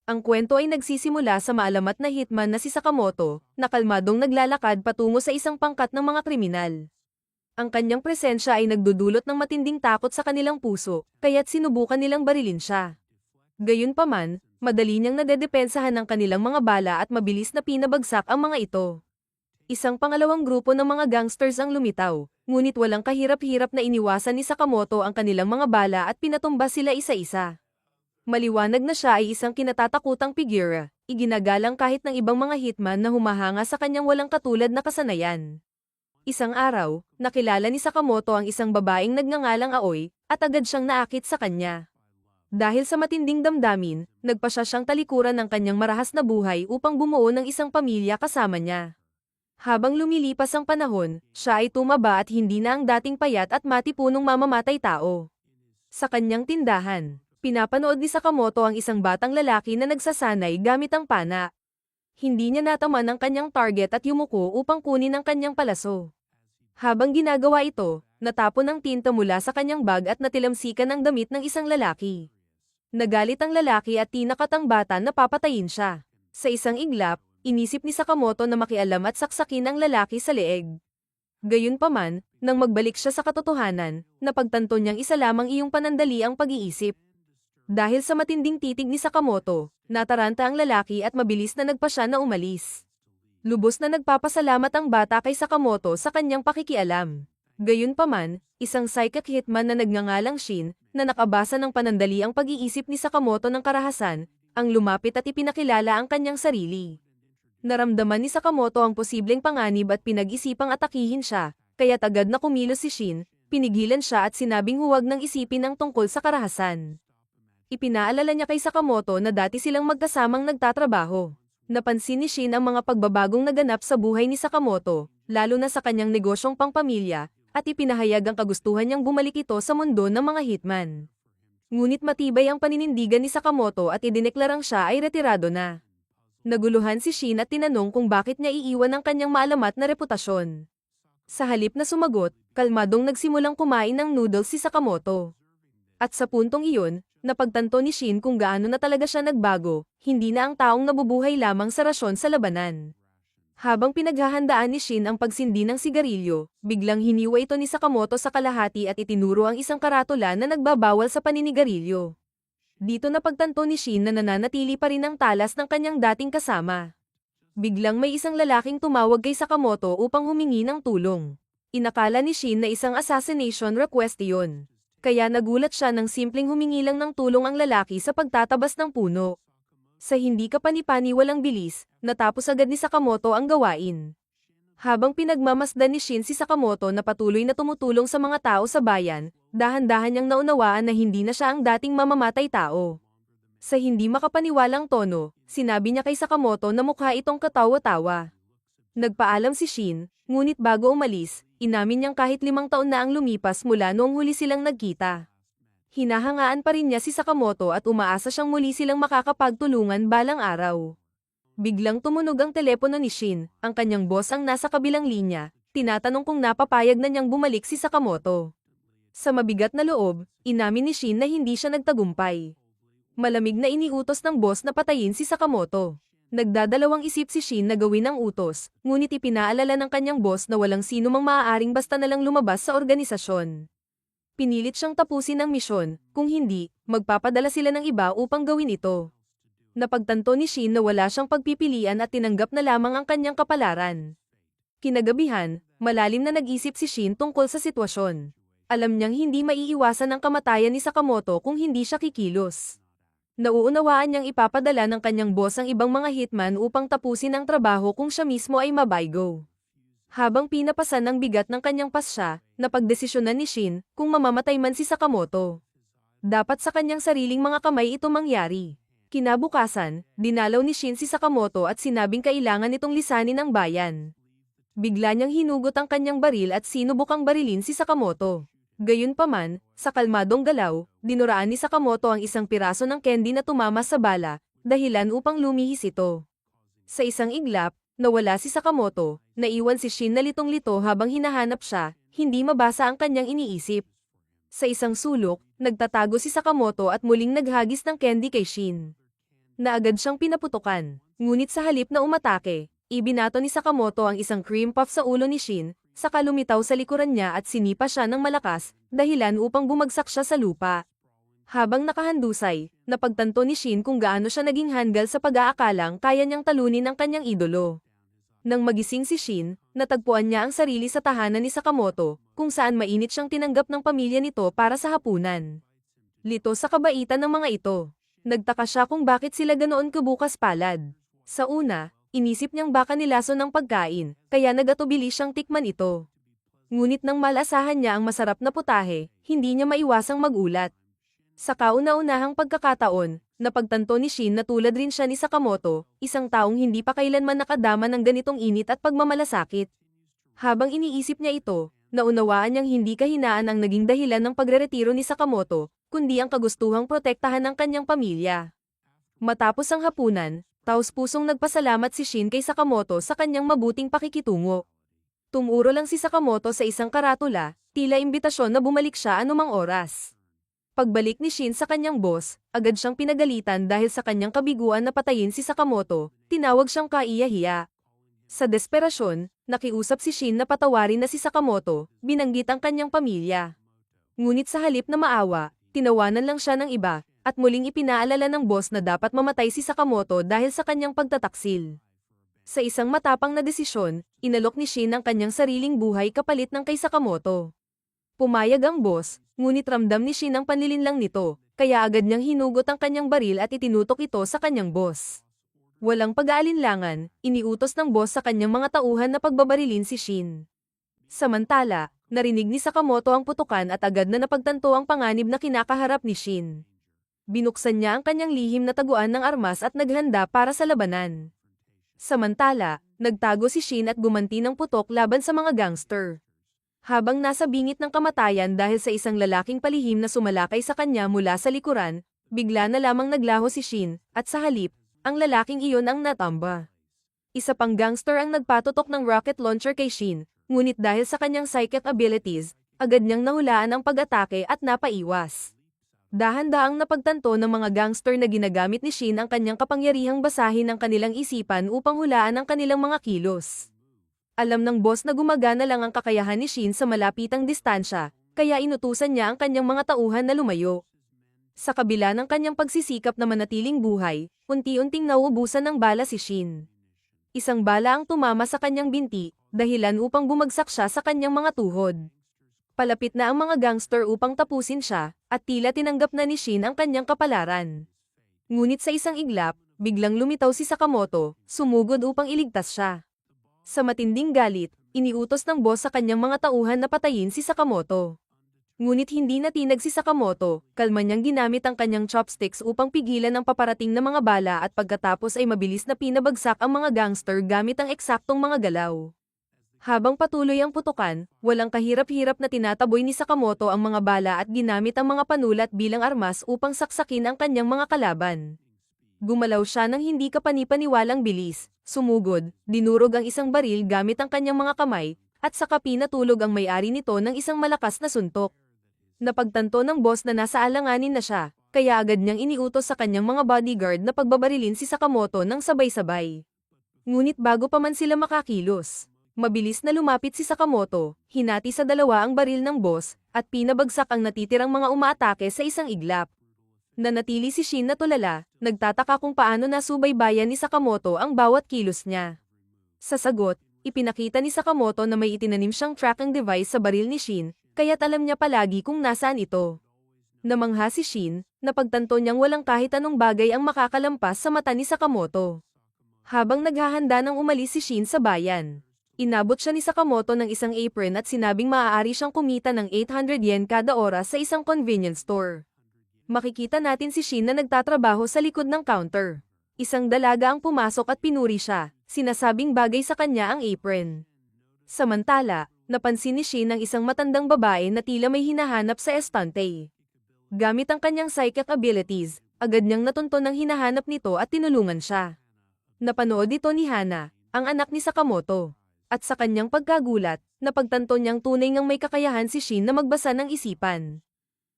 Ang kwento ay nagsisimula sa maalamat na hitman na si Sakamoto, na kalmadong naglalakad patungo sa isang pangkat ng mga kriminal. Ang kanyang presensya ay nagdudulot ng matinding takot sa kanilang puso, kaya't sinubukan nilang barilin siya. Gayunpaman, madali niyang nadedepensahan ng kanilang mga bala at mabilis na pinabagsak ang mga ito. Isang pangalawang grupo ng mga gangsters ang lumitaw, ngunit walang kahirap-hirap na iniwasan ni Sakamoto ang kanilang mga bala at pinatumba sila isa-isa. Maliwanag na siya ay isang kinatatakutang figura, iginagalang kahit ng ibang mga hitman na humahanga sa kanyang walang katulad na kasanayan. Isang araw, nakilala ni Sakamoto ang isang babaeng nagngangalang Aoi, at agad siyang naakit sa kanya. Dahil sa matinding damdamin, nagpasya siyang talikuran ng kanyang marahas na buhay upang bumuo ng isang pamilya kasama niya. Habang lumilipas ang panahon, siya ay tumaba at hindi na ang dating payat at matipunong mamamatay tao. Sa kanyang tindahan, pinapanood ni Sakamoto ang isang batang lalaki na nagsasanay gamit ang pana. Hindi niya nataman ang kanyang target at yumuko upang kunin ang kanyang palaso. Habang ginagawa ito, natapon ang tinta mula sa kanyang bag at natilamsikan ang damit ng isang lalaki. Nagalit ang lalaki at tinakat ang bata na papatayin siya. Sa isang iglap, inisip ni Sakamoto na makialam at saksakin ang lalaki sa leeg. Gayunpaman, nang magbalik siya sa katotohanan, napagtanto niyang isa lamang iyong panandali ang pag-iisip. Dahil sa matinding titig ni Sakamoto, nataranta ang lalaki at mabilis na nagpa siya na umalis. Lubos na nagpapasalamat ang bata kay Sakamoto sa kanyang pakikialam. Gayunpaman, isang psychic hitman na nagngangalang Shin, na nakabasa ng panandali ang pag-iisip ni Sakamoto ng karahasan, ang lumapit at ipinakilala ang kanyang sarili. Naramdaman ni Sakamoto ang posibleng panganib at pinag-isipang atakihin siya, kaya agad na kumilos si Shin, pinigilan siya at sinabing huwag nang isipin ang tungkol sa karahasan. Ipinaalala niya kay Sakamoto na dati silang magkasamang nagtatrabaho. Napansin ni Shin ang mga pagbabagong naganap sa buhay ni Sakamoto, lalo na sa kanyang negosyong pangpamilya, at ipinahayag ang kagustuhan niyang bumalik ito sa mundo ng mga hitman. Ngunit matibay ang paninindigan ni Sakamoto at idineklarang siya ay retirado na. Naguluhan si Shin at tinanong kung bakit niya iiwan ang kanyang maalamat na reputasyon. Sa halip na sumagot, kalmadong nagsimulang kumain ng noodles si Sakamoto. At sa puntong iyon, napagtanto ni Shin kung gaano na talaga siya nagbago, hindi na ang taong nabubuhay lamang sa rasyon sa labanan. Habang pinaghahandaan ni Shin ang pagsindi ng sigarilyo, biglang hiniwa ito ni Sakamoto sa kalahati at itinuro ang isang karatula na nagbabawal sa paninigarilyo. Dito napagtanto ni Shin na nananatili pa rin ang talas ng kanyang dating kasama. Biglang may isang lalaking tumawag kay Sakamoto upang humingi ng tulong. Inakala ni Shin na isang assassination request iyon. Kaya nagulat siya nang simpleng humingi lang ng tulong ang lalaki sa pagtatabas ng puno. Sa hindi kapani-paniwalang bilis, natapos agad ni Sakamoto ang gawain. Habang pinagmamasdan ni Shin si Sakamoto na patuloy na tumutulong sa mga tao sa bayan, dahan-dahan niyang naunawaan na hindi na siya ang dating mamamatay tao. Sa hindi makapaniwalang tono, sinabi niya kay Sakamoto na mukha itong katawa-tawa. Nagpaalam si Shin, ngunit bago umalis, inamin niyang kahit 5 taon na ang lumipas mula noong huli silang nagkita. Hinahangaan pa rin niya si Sakamoto at umaasa siyang muli silang makakapagtulungan balang araw. Biglang tumunog ang telepono ni Shin, ang kanyang boss ang nasa kabilang linya, tinatanong kung napapayag na niyang bumalik si Sakamoto. Sa mabigat na loob, inamin ni Shin na hindi siya nagtagumpay. Malamig na iniutos ng boss na patayin si Sakamoto. Nagdadalawang isip si Shin na gawin ang utos, ngunit ipinaalala ng kanyang boss na walang sino mang maaaring basta na lang lumabas sa organisasyon. Pinilit siyang tapusin ang misyon, kung hindi, magpapadala sila ng iba upang gawin ito. Napagtanto ni Shin na wala siyang pagpipilian at tinanggap na lamang ang kanyang kapalaran. Kinagabihan, malalim na nag-isip si Shin tungkol sa sitwasyon. Alam niyang hindi maiiwasan ang kamatayan ni Sakamoto kung hindi siya kikilos. Nauunawaan niyang ipapadala ng kanyang boss ang ibang mga hitman upang tapusin ang trabaho kung siya mismo ay mabaygo. Habang pinapasan ng bigat ng kanyang pasya, napagdesisyonan ni Shin kung mamamatay man si Sakamoto. Dapat sa kanyang sariling mga kamay ito mangyari. Kinabukasan, dinalaw ni Shin si Sakamoto at sinabing kailangan itong lisanin ang bayan. Bigla niyang hinugot ang kanyang baril at sinubukang barilin si Sakamoto. Gayunpaman, sa kalmadong galaw, dinuraan ni Sakamoto ang isang piraso ng candy na tumama sa bala, dahilan upang lumihis ito. Sa isang iglap, nawala si Sakamoto, naiwan si Shin na litong-lito habang hinahanap siya, hindi mabasa ang kanyang iniisip. Sa isang sulok, nagtatago si Sakamoto at muling naghagis ng candy kay Shin. na agad siyang pinaputukan. Ngunit sa halip na umatake, ibinato ni Sakamoto ang isang cream puff sa ulo ni Shin, saka lumitaw sa likuran niya at sinipa siya ng malakas, dahilan upang bumagsak siya sa lupa. Habang nakahandusay, napagtanto ni Shin kung gaano siya naging handgal sa pag-aakalang kaya niyang talunin ang kanyang idolo. Nang magising si Shin, natagpuan niya ang sarili sa tahanan ni Sakamoto, kung saan mainit siyang tinanggap ng pamilya nito para sa hapunan. Lito sa kabaitan ng mga ito. Nagtaka siya kung bakit sila ganoon kabukas palad. Sa una, inisip niyang baka nilaso ng pagkain, kaya nagatubili siyang tikman ito. Ngunit nang malasahan niya ang masarap na putahe, hindi niya maiwasang magulat. Sa kauna-unahang pagkakataon, napagtanto ni Shin na tulad rin siya ni Sakamoto, isang taong hindi pa kailanman nakadama ng ganitong init at pagmamalasakit. Habang iniisip niya ito, naunawaan niyang hindi kahinaan ang naging dahilan ng pagreretiro ni Sakamoto, kundi ang kagustuhang protektahan ng kanyang pamilya. Matapos ang hapunan, taos-pusong nagpasalamat si Shin kay Sakamoto sa kanyang mabuting pakikitungo. Tumuro lang si Sakamoto sa isang karatula, tila imbitasyon na bumalik siya anumang oras. Pagbalik ni Shin sa kanyang boss, agad siyang pinagalitan dahil sa kanyang kabiguan na patayin si Sakamoto, tinawag siyang kaiya-hiya. Sa desperasyon, nakiusap si Shin na patawarin na si Sakamoto, binanggit ang kanyang pamilya. Ngunit sa halip na maawa, tinawanan lang siya ng iba, at muling ipinaalala ng boss na dapat mamatay si Sakamoto dahil sa kanyang pagtataksil. Sa isang matapang na desisyon, inalok ni Shin ang kanyang sariling buhay kapalit ng kay Sakamoto. Pumayag ang boss, ngunit ramdam ni Shin ang panlilinlang nito, kaya agad niyang hinugot ang kanyang baril at itinutok ito sa kanyang boss. Walang pag-aalinlangan, iniutos ng boss sa kanyang mga tauhan na pagbabarilin si Shin. Samantala, narinig ni Sakamoto ang putukan at agad na napagtanto ang panganib na kinakaharap ni Shin. Binuksan niya ang kanyang lihim na taguan ng armas at naghanda para sa labanan. Samantala, nagtago si Shin at gumanti ng putok laban sa mga gangster. Habang nasa bingit ng kamatayan dahil sa isang lalaking palihim na sumalakay sa kanya mula sa likuran, bigla na lamang naglaho si Shin, at sa halip, ang lalaking iyon ang natamba. Isa pang gangster ang nagpatutok ng rocket launcher kay Shin, ngunit dahil sa kanyang psychic abilities, agad niyang nahulaan ang pag-atake at napaiwas. Dahan-daang napagtanto ng mga gangster na ginagamit ni Shin ang kanyang kapangyarihang basahin ang kanilang isipan upang hulaan ang kanilang mga kilos. Alam ng boss na gumagana lang ang kakayahan ni Shin sa malapitang distansya, kaya inutusan niya ang kanyang mga tauhan na lumayo. Sa kabila ng kanyang pagsisikap na manatiling buhay, unti-unting nauubusan ng bala si Shin. Isang bala ang tumama sa kanyang binti, dahilan upang bumagsak siya sa kanyang mga tuhod. Palapit na ang mga gangster upang tapusin siya, at tila tinanggap na ni Shin ang kanyang kapalaran. Ngunit sa isang iglap, biglang lumitaw si Sakamoto, sumugod upang iligtas siya. Sa matinding galit, iniutos ng boss sa kanyang mga tauhan na patayin si Sakamoto. Ngunit hindi natinag si Sakamoto, kalma niyang ginamit ang kanyang chopsticks upang pigilan ang paparating na mga bala at pagkatapos ay mabilis na pinabagsak ang mga gangster gamit ang eksaktong mga galaw. Habang patuloy ang putukan, walang kahirap-hirap na tinataboy ni Sakamoto ang mga bala at ginamit ang mga panulat bilang armas upang saksakin ang kanyang mga kalaban. Gumalaw siya ng hindi kapani-paniwalang bilis, sumugod, dinurog ang isang baril gamit ang kanyang mga kamay, at saka pinatulog ang may-ari nito ng isang malakas na suntok. Napagtanto ng boss na nasa alanganin na siya, kaya agad niyang iniutos sa kanyang mga bodyguard na pagbabarilin si Sakamoto ng sabay-sabay. Ngunit bago pa man sila makakilos, mabilis na lumapit si Sakamoto, hinati sa dalawa ang baril ng boss, at pinabagsak ang natitirang mga umaatake sa isang iglap. Nanatili si Shin na tulala, nagtataka kung paano nasubaybayan ni Sakamoto ang bawat kilos niya. Sa sagot, ipinakita ni Sakamoto na may itinanim siyang tracking device sa baril ni Shin, kaya't alam niya palagi kung nasaan ito. Namangha si Shin, napagtanto niyang walang kahit anong bagay ang makakalampas sa mata ni Sakamoto. Habang naghahanda ng umalis si Shin sa bayan, inabot siya ni Sakamoto ng isang apron at sinabing maaari siyang kumita ng 800 yen kada oras sa isang convenience store. Makikita natin si Shin na nagtatrabaho sa likod ng counter. Isang dalaga ang pumasok at pinuri siya, sinasabing bagay sa kanya ang apron. Samantala, napansin ni Shin ang isang matandang babae na tila may hinahanap sa estante. Gamit ang kanyang psychic abilities, agad niyang natunto ng hinahanap nito at tinulungan siya. Napanood ito ni Hana, ang anak ni Sakamoto. At sa kanyang pagkagulat, napagtanto niyang tunay ngang may kakayahan si Shin na magbasa ng isipan.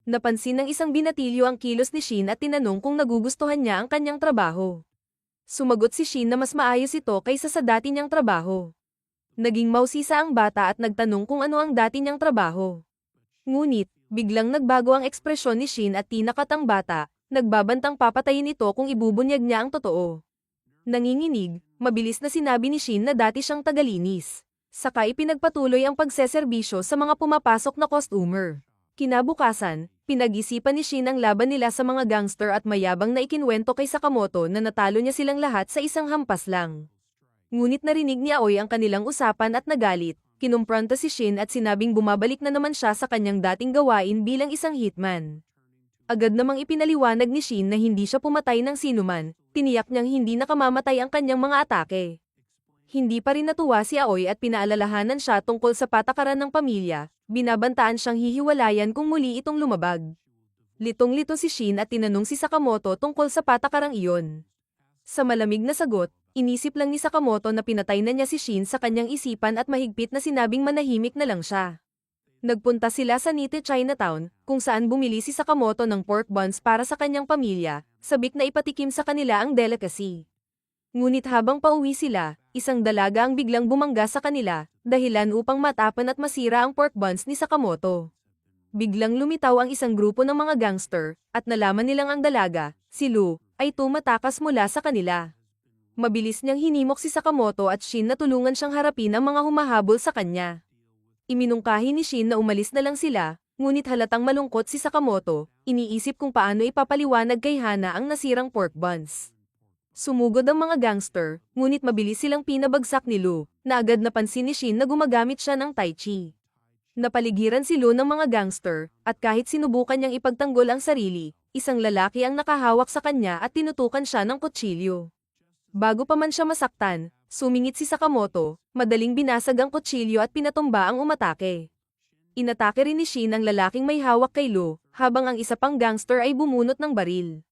Napansin ng isang binatilyo ang kilos ni Shin at tinanong kung nagugustuhan niya ang kanyang trabaho. Sumagot si Shin na mas maayos ito kaysa sa dati niyang trabaho. Naging mausisa ang bata at nagtanong kung ano ang dati niyang trabaho. Ngunit, biglang nagbago ang ekspresyon ni Shin at tinakat ang bata, nagbabantang papatayin ito kung ibubunyag niya ang totoo. Nanginginig, mabilis na sinabi ni Shin na dati siyang tagalinis. Saka ipinagpatuloy ang pagseserbisyo sa mga pumapasok na customer. Kinabukasan, pinag-isipan ni Shin ang laban nila sa mga gangster at mayabang na ikinwento kay Sakamoto na natalo niya silang lahat sa isang hampas lang. Ngunit narinig ni Aoi ang kanilang usapan at nagalit, kinumpronta si Shin at sinabing bumabalik na naman siya sa kanyang dating gawain bilang isang hitman. Agad namang ipinaliwanag ni Shin na hindi siya pumatay ng sinuman, tiniyak niyang hindi nakamamatay ang kanyang mga atake. Hindi pa rin natuwa si Aoi at pinaalalahanan siya tungkol sa patakaran ng pamilya, binabantaan siyang hihiwalayan kung muli itong lumabag. Litong-lito si Shin at tinanong si Sakamoto tungkol sa patakarang iyon. Sa malamig na sagot, inisip lang ni Sakamoto na pinatay na niya si Shin sa kanyang isipan at mahigpit na sinabing manahimik na lang siya. Nagpunta sila sa Nite Chinatown, kung saan bumili si Sakamoto ng pork buns para sa kanyang pamilya, sabik na ipatikim sa kanila ang delicacy. Ngunit habang pauwi sila, isang dalaga ang biglang bumangga sa kanila, dahilan upang matapan at masira ang pork buns ni Sakamoto. Biglang lumitaw ang isang grupo ng mga gangster, at nalaman nilang ang dalaga, si Lu, ay tumatakas mula sa kanila. Mabilis niyang hinimok si Sakamoto at Shin na tulungan siyang harapin ang mga humahabol sa kanya. Iminungkahi ni Shin na umalis na lang sila, ngunit halatang malungkot si Sakamoto, iniisip kung paano ipapaliwanag kay Hana ang nasirang pork buns. Sumugod ang mga gangster, ngunit mabilis silang pinabagsak ni Lu, na agad napansin ni Shin na gumagamit siya ng tai chi. Napaligiran si Lu ng mga gangster, at kahit sinubukan niyang ipagtanggol ang sarili, isang lalaki ang nakahawak sa kanya at tinutukan siya ng kutsilyo. Bago pa man siya masaktan, sumingit si Sakamoto, madaling binasag ang kutsilyo at pinatumba ang umatake. Inatake rin ni Shin ang lalaking may hawak kay Lu, habang ang isa pang gangster ay bumunot ng baril.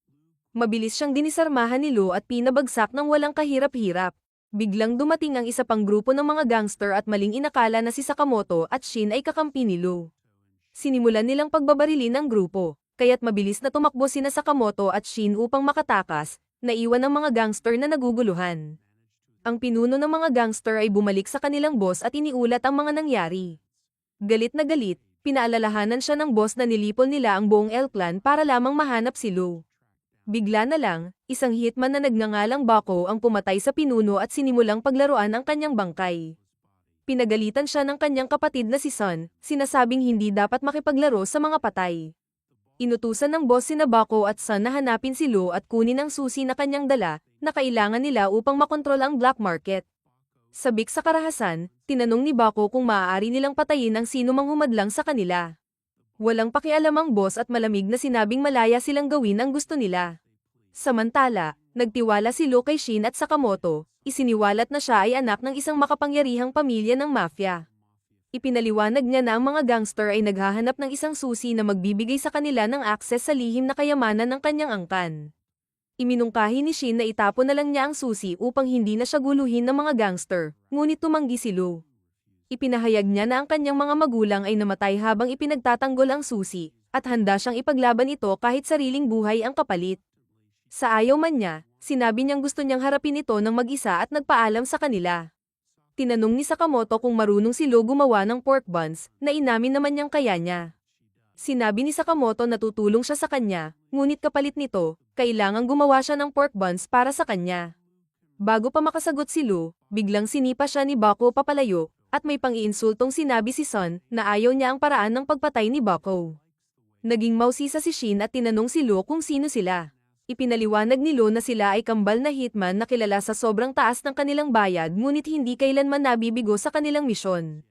Mabilis siyang dinisarmahan ni Lu at pinabagsak ng walang kahirap-hirap. Biglang dumating ang isa pang grupo ng mga gangster at maling inakala na si Sakamoto at Shin ay kakampi ni Lu. Sinimulan nilang pagbabarilin ang grupo, kaya't mabilis na tumakbo sina Sakamoto at Shin upang makatakas, naiwan ang mga gangster na naguguluhan. Ang pinuno ng mga gangster ay bumalik sa kanilang boss at iniulat ang mga nangyari. Galit na galit, pinaalalahanan siya ng boss na nilipol nila ang buong L-clan para lamang mahanap si Lu. Bigla na lang, isang hitman na nagngangalang Bako ang pumatay sa pinuno at sinimulang paglaruan ang kanyang bangkay. Pinagalitan siya ng kanyang kapatid na si Sun, sinasabing hindi dapat makipaglaro sa mga patay. Inutusan ng boss sina Bako at Sun na hanapin si Lu at kunin ang susi na kanyang dala, na kailangan nila upang makontrol ang black market. Sabik sa karahasan, tinanong ni Bako kung maaari nilang patayin ang sino mang humadlang sa kanila. Walang pakialam ang boss at malamig na sinabing malaya silang gawin ang gusto nila. Samantala, nagtiwala si Lu kay Shin at Sakamoto, isiniwalat na siya ay anak ng isang makapangyarihang pamilya ng mafia. Ipinaliwanag niya na ang mga gangster ay naghahanap ng isang susi na magbibigay sa kanila ng akses sa lihim na kayamanan ng kanyang angkan. Iminungkahi ni Shin na itapon na lang niya ang susi upang hindi na siya guluhin ng mga gangster, ngunit tumanggi si Lu. Ipinahayag niya na ang kanyang mga magulang ay namatay habang ipinagtatanggol ang susi, at handa siyang ipaglaban ito kahit sariling buhay ang kapalit. Sa ayaw man niya, sinabi niyang gusto niyang harapin ito ng mag-isa at nagpaalam sa kanila. Tinanong ni Sakamoto kung marunong si Lu gumawa ng pork buns, na inamin naman niyang kaya niya. Sinabi ni Sakamoto na tutulong siya sa kanya, ngunit kapalit nito, kailangang gumawa siya ng pork buns para sa kanya. Bago pa makasagot si Lu, biglang sinipa siya ni Bako papalayo, at may pang-iinsultong sinabi si Sun na ayaw niya ang paraan ng pagpatay ni Bako. Naging mausisa si Shin at tinanong si Lu kung sino sila. Ipinaliwanag ni Lu na sila ay kambal na hitman na kilala sa sobrang taas ng kanilang bayad ngunit hindi kailanman nabibigo sa kanilang misyon.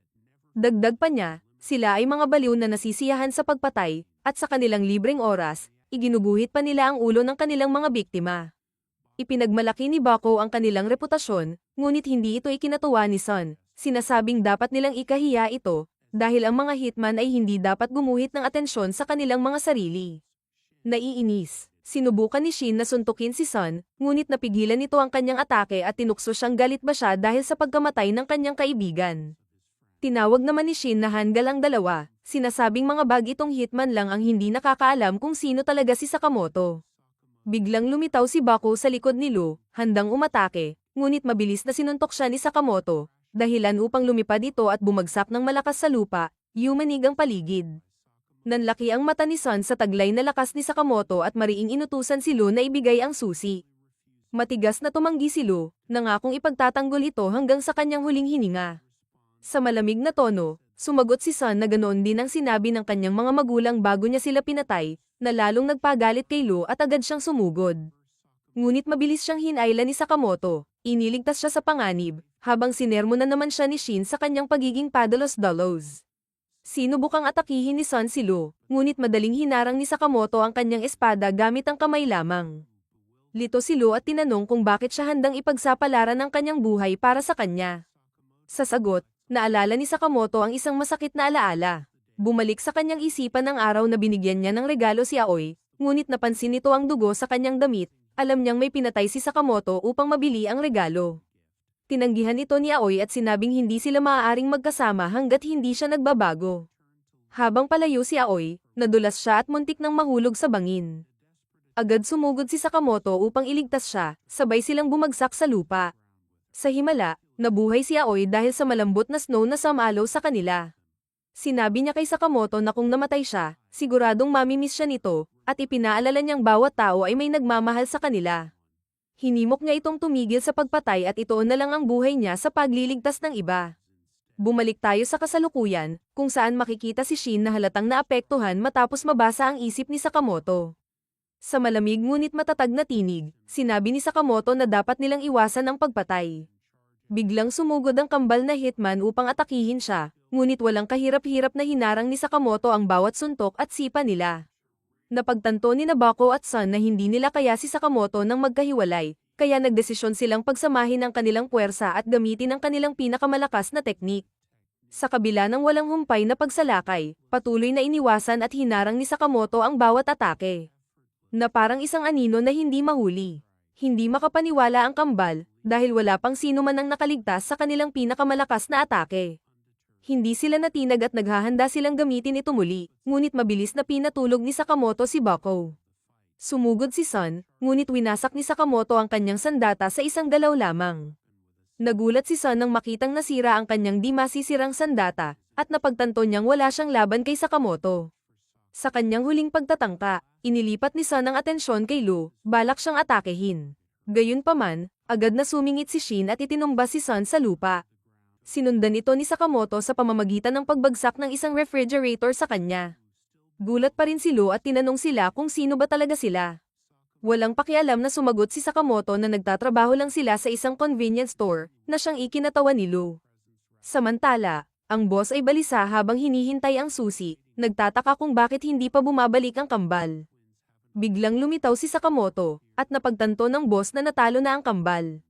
Dagdag pa niya, sila ay mga baliw na nasisiyahan sa pagpatay, at sa kanilang libreng oras, iginuguhit pa nila ang ulo ng kanilang mga biktima. Ipinagmalaki ni Bako ang kanilang reputasyon, ngunit hindi ito ikinatuwa ni Sun, sinasabing dapat nilang ikahiya ito, dahil ang mga hitman ay hindi dapat gumuhit ng atensyon sa kanilang mga sarili. Naiinis. Sinubukan ni Shin na suntukin si Sun, ngunit napigilan nito ang kanyang atake at tinukso siyang galit ba siya dahil sa pagkamatay ng kanyang kaibigan. Tinawag naman ni Shin na hanggal ang dalawa, sinasabing mga bag itong hitman lang ang hindi nakakaalam kung sino talaga si Sakamoto. Biglang lumitaw si Bako sa likod ni Lu, handang umatake, ngunit mabilis na sinuntok siya ni Sakamoto, dahilan upang lumipad ito at bumagsak ng malakas sa lupa, yumanig ang paligid. Nanlaki ang mata ni Sun sa taglay na lakas ni Sakamoto at mariing inutusan si Lu na ibigay ang susi. Matigas na tumanggi si Lu, nangakong ipagtatanggol ito hanggang sa kanyang huling hininga. Sa malamig na tono, sumagot si Sun na ganoon din ang sinabi ng kanyang mga magulang bago niya sila pinatay, na lalong nagpagalit kay Lu at agad siyang sumugod. Ngunit mabilis siyang hinailan ni Sakamoto, iniligtas siya sa panganib, habang sinermo na naman siya ni Shin sa kanyang pagiging padalos-dalos. Sinubukang atakihin ni Sun si Lu, ngunit madaling hinarang ni Sakamoto ang kanyang espada gamit ang kamay lamang. Lito si Lu at tinanong kung bakit siya handang ipagsapalaran ang kanyang buhay para sa kanya. Sa sagot, naalala ni Sakamoto ang isang masakit na alaala. Bumalik sa kanyang isipan ang araw na binigyan niya ng regalo si Aoi, ngunit napansin nito ang dugo sa kanyang damit, alam niyang may pinatay si Sakamoto upang mabili ang regalo. Tinanggihan ito ni Aoi at sinabing hindi sila maaaring magkasama hanggat hindi siya nagbabago. Habang palayo si Aoi, nadulas siya at muntik nang mahulog sa bangin. Agad sumugod si Sakamoto upang iligtas siya, sabay silang bumagsak sa lupa. Sa himala, nabuhay si Aoi dahil sa malambot na snow na sumalaw sa kanila. Sinabi niya kay Sakamoto na kung namatay siya, siguradong mamimiss siya nito, at ipinaalala niyang bawat tao ay may nagmamahal sa kanila. Hinimok niya itong tumigil sa pagpatay at itoon na lang ang buhay niya sa pagliligtas ng iba. Bumalik tayo sa kasalukuyan, kung saan makikita si Shin na halatang naapektuhan matapos mabasa ang isip ni Sakamoto. Sa malamig ngunit matatag na tinig, sinabi ni Sakamoto na dapat nilang iwasan ang pagpatay. Biglang sumugod ang kambal na hitman upang atakihin siya, ngunit walang kahirap-hirap na hinarang ni Sakamoto ang bawat suntok at sipa nila. Napagtanto ni Bako at Sun na hindi nila kaya si Sakamoto nang magkahiwalay, kaya nagdesisyon silang pagsamahin ang kanilang puwersa at gamitin ang kanilang pinakamalakas na teknik. Sa kabila ng walang humpay na pagsalakay, patuloy na iniwasan at hinarang ni Sakamoto ang bawat atake. Na parang isang anino na hindi mahuli. Hindi makapaniwala ang kambal, dahil wala pang sino man ang nakaligtas sa kanilang pinakamalakas na atake. Hindi sila natinag at naghahanda silang gamitin ito muli, ngunit mabilis na pinatulog ni Sakamoto si Bako. Sumugod si Sun, ngunit winasak ni Sakamoto ang kanyang sandata sa isang galaw lamang. Nagulat si Sun nang makitang nasira ang kanyang di masisirang sandata, at napagtanto niyang wala siyang laban kay Sakamoto. Sa kanyang huling pagtatangka, inilipat ni Sun ang atensyon kay Lu, balak siyang atakehin. Gayunpaman, agad na sumingit si Shin at itinumba si Sun sa lupa. Sinundan ito ni Sakamoto sa pamamagitan ng pagbagsak ng isang refrigerator sa kanya. Gulat pa rin si Lu at tinanong sila kung sino ba talaga sila. Walang pakialam na sumagot si Sakamoto na nagtatrabaho lang sila sa isang convenience store, na siyang ikinatawa ni Lu. Samantala, ang boss ay balisa habang hinihintay ang susi, nagtataka kung bakit hindi pa bumabalik ang kambal. Biglang lumitaw si Sakamoto, at napagtanto ng boss na natalo na ang kambal.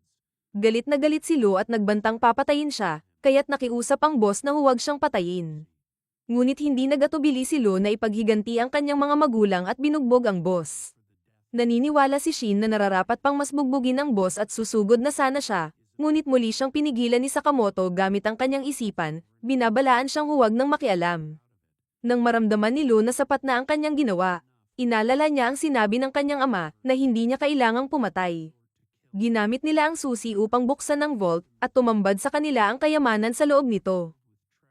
Galit na galit si Lu at nagbantang papatayin siya, kaya't nakiusap ang boss na huwag siyang patayin. Ngunit hindi nagatubili si Lu na ipaghiganti ang kanyang mga magulang at binugbog ang boss. Naniniwala si Shin na nararapat pang mas bugbugin ang boss at susugod na sana siya, ngunit muli siyang pinigilan ni Sakamoto gamit ang kanyang isipan, binabalaan siyang huwag nang makialam. Nang maramdaman ni Lu na sapat na ang kanyang ginawa, inalala niya ang sinabi ng kanyang ama na hindi niya kailangang pumatay. Ginamit nila ang susi upang buksan ang vault at tumambad sa kanila ang kayamanan sa loob nito.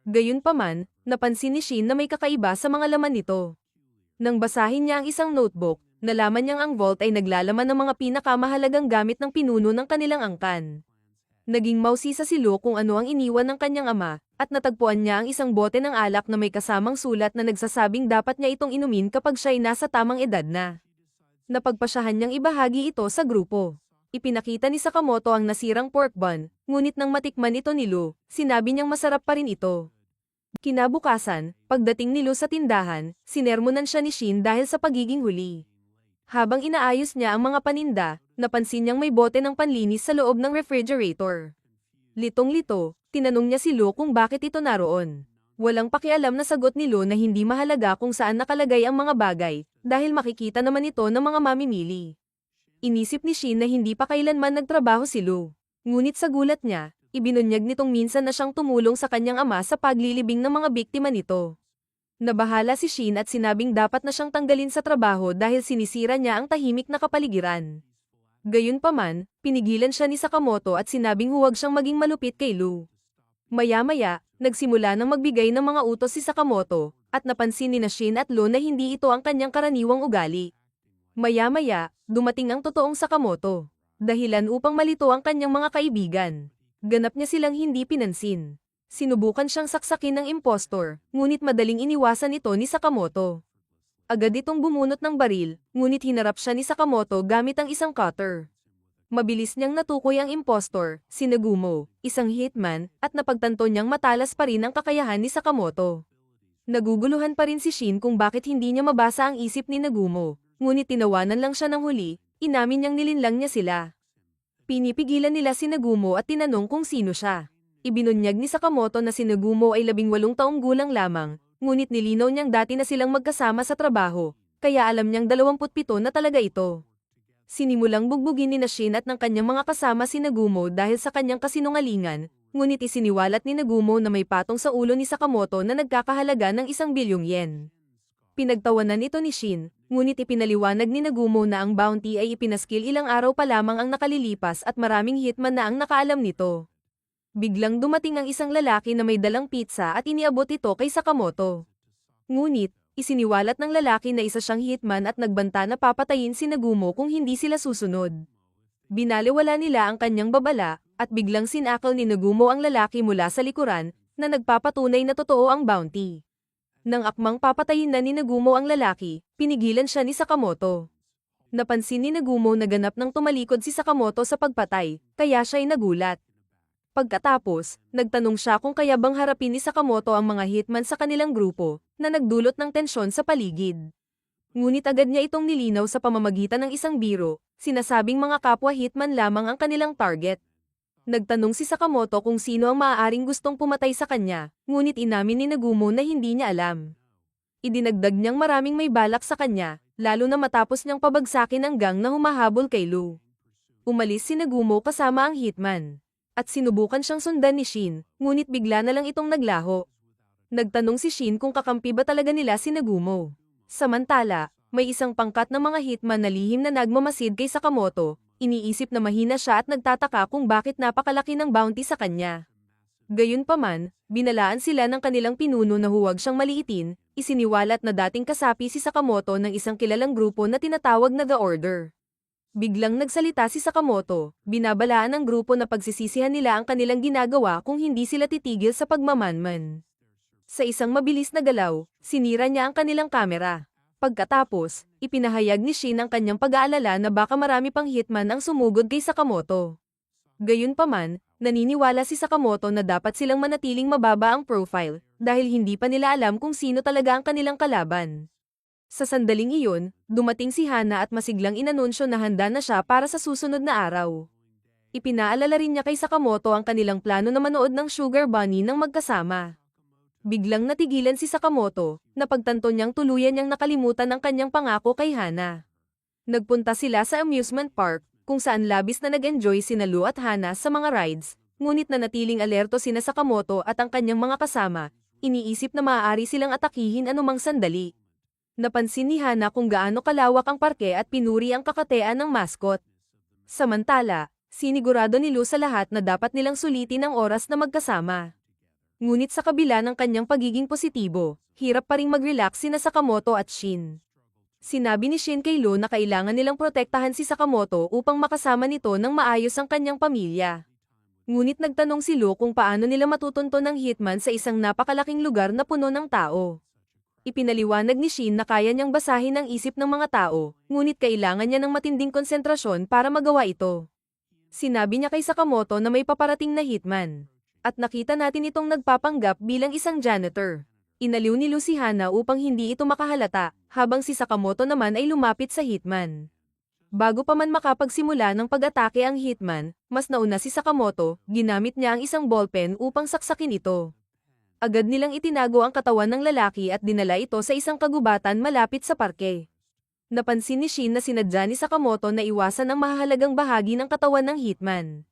Gayunpaman, napansin ni Shin na may kakaiba sa mga laman nito. Nang basahin niya ang isang notebook, nalaman niyang ang vault ay naglalaman ng mga pinakamahalagang gamit ng pinuno ng kanilang angkan. Naging mausisa si Lu kung ano ang iniwan ng kanyang ama, at natagpuan niya ang isang bote ng alak na may kasamang sulat na nagsasabing dapat niya itong inumin kapag siya'y nasa tamang edad na. Napagpasyahan niyang ibahagi ito sa grupo. Ipinakita ni Sakamoto ang nasirang pork bun, ngunit nang matikman ito ni Lu, sinabi niyang masarap pa rin ito. Kinabukasan, pagdating ni Lu sa tindahan, sinermonan siya ni Shin dahil sa pagiging huli. Habang inaayos niya ang mga paninda, napansin niyang may bote ng panlinis sa loob ng refrigerator. Litong-lito, tinanong niya si Lu kung bakit ito naroon. Walang pakialam na sagot ni Lu na hindi mahalaga kung saan nakalagay ang mga bagay, dahil makikita naman ito ng mga mamimili. Inisip ni Shin na hindi pa kailanman nagtrabaho si Lu. Ngunit sa gulat niya, Ibinunyag nitong minsan na siyang tumulong sa kanyang ama sa paglilibing ng mga biktima nito. Nabahala si Shin at sinabing dapat na siyang tanggalin sa trabaho dahil sinisira niya ang tahimik na kapaligiran. Gayunpaman, pinigilan siya ni Sakamoto at sinabing huwag siyang maging malupit kay Lu. Maya-maya, nagsimula ng magbigay ng mga utos si Sakamoto, at napansin ni Shin at Lu na hindi ito ang kanyang karaniwang ugali. Maya-maya, dumating ang totoong Sakamoto. Dahilan upang malito ang kanyang mga kaibigan. Ganap niya silang hindi pinansin. Sinubukan siyang saksakin ng impostor, ngunit madaling iniwasan ito ni Sakamoto. Agad itong bumunot ng baril, ngunit hinarap siya ni Sakamoto gamit ang isang cutter. Mabilis niyang natukoy ang impostor, si Nagumo, isang hitman, at napagtanto niyang matalas pa rin ang kakayahan ni Sakamoto. Naguguluhan pa rin si Shin kung bakit hindi niya mabasa ang isip ni Nagumo, ngunit tinawanan lang siya ng huli, inamin niyang nilinlang niya sila. Pinipigilan nila si Nagumo at tinanong kung sino siya. Ibinunyag ni Sakamoto na si Nagumo ay 18 taong gulang lamang, ngunit nilinaw niyang dati na silang magkasama sa trabaho, kaya alam niyang 27 na talaga ito. Sinimulang bugbugin ni Shin at ng kanyang mga kasama si Nagumo dahil sa kanyang kasinungalingan, ngunit isiniwalat ni Nagumo na may patong sa ulo ni Sakamoto na nagkakahalaga ng 1 bilyong yen. Pinagtawanan ito ni Shin, ngunit ipinaliwanag ni Nagumo na ang bounty ay ipinaskil ilang araw pa lamang ang nakalilipas at maraming hitman na ang nakaalam nito. Biglang dumating ang isang lalaki na may dalang pizza at iniabot ito kay Sakamoto. Ngunit, isiniwalat ng lalaki na isa siyang hitman at nagbanta na papatayin si Nagumo kung hindi sila susunod. Binaliwala nila ang kanyang babala, at biglang sinakal ni Nagumo ang lalaki mula sa likuran, na nagpapatunay na totoo ang bounty. Nang akmang papatayin na ni Nagumo ang lalaki, pinigilan siya ni Sakamoto. Napansin ni Nagumo na ganap nang tumalikod si Sakamoto sa pagpatay, kaya siya'y nagulat. Pagkatapos, nagtanong siya kung kaya bang harapin ni Sakamoto ang mga hitman sa kanilang grupo, na nagdulot ng tensyon sa paligid. Ngunit agad niya itong nilinaw sa pamamagitan ng isang biro, sinasabing mga kapwa hitman lamang ang kanilang target. Nagtanong si Sakamoto kung sino ang maaaring gustong pumatay sa kanya, ngunit inamin ni Nagumo na hindi niya alam. Idinagdag niyang maraming may balak sa kanya, lalo na matapos niyang pabagsakin ang gang na humahabol kay Lu. Umalis si Nagumo kasama ang hitman. At sinubukan siyang sundan ni Shin, ngunit bigla na lang itong naglaho. Nagtanong si Shin kung kakampi ba talaga nila si Nagumo. Samantala, may isang pangkat na mga hitman na lihim na nagmamasid kay Sakamoto, iniisip na mahina siya at nagtataka kung bakit napakalaki ng bounty sa kanya. Gayunpaman, binalaan sila ng kanilang pinuno na huwag siyang maliitin, isiniwalat na dating kasapi si Sakamoto ng isang kilalang grupo na tinatawag na The Order. Biglang nagsalita si Sakamoto, binabalaan ng grupo na pagsisisihan nila ang kanilang ginagawa kung hindi sila titigil sa pagmamanman. Sa isang mabilis na galaw, sinira niya ang kanilang kamera. Pagkatapos, ipinahayag ni Shin ang kanyang pag-aalala na baka marami pang hitman ang sumugod kay Sakamoto. Gayunpaman, naniniwala si Sakamoto na dapat silang manatiling mababa ang profile, dahil hindi pa nila alam kung sino talaga ang kanilang kalaban. Sa sandaling iyon, dumating si Hana at masiglang inanunsyo na handa na siya para sa susunod na araw. Ipinaalala rin niya kay Sakamoto ang kanilang plano na manood ng Sugar Bunny ng magkasama. Biglang natigilan si Sakamoto, napagtanto niyang tuluyan niyang nakalimutan ang kanyang pangako kay Hana. Nagpunta sila sa amusement park, kung saan labis na nag-enjoy sina Lu at Hana sa mga rides, ngunit nanatiling alerto sina Sakamoto at ang kanyang mga kasama, iniisip na maaari silang atakihin anumang sandali. Napansin ni Hana kung gaano kalawak ang parke at pinuri ang kakatean ng mascot. Samantala, sinigurado ni Lu sa lahat na dapat nilang sulitin ang oras na magkasama. Ngunit sa kabila ng kanyang pagiging positibo, hirap pa ring mag-relax sina Sakamoto at Shin. Sinabi ni Shin kay Lu na kailangan nilang protektahan si Sakamoto upang makasama nito ng maayos ang kanyang pamilya. Ngunit nagtanong si Lu kung paano nila matutunton ng hitman sa isang napakalaking lugar na puno ng tao. Ipinaliwanag ni Shin na kaya niyang basahin ang isip ng mga tao, ngunit kailangan niya ng matinding konsentrasyon para magawa ito. Sinabi niya kay Sakamoto na may paparating na hitman. At nakita natin itong nagpapanggap bilang isang janitor. Inaliw ni Lu si Hana upang hindi ito makahalata, habang si Sakamoto naman ay lumapit sa hitman. Bago pa man makapagsimula ng pag-atake ang hitman, mas nauna si Sakamoto, ginamit niya ang isang ballpen upang saksakin ito. Agad nilang itinago ang katawan ng lalaki at dinala ito sa isang kagubatan malapit sa parke. Napansin ni Shin na sinadya ni Sakamoto na iwasan ang mahahalagang bahagi ng katawan ng hitman.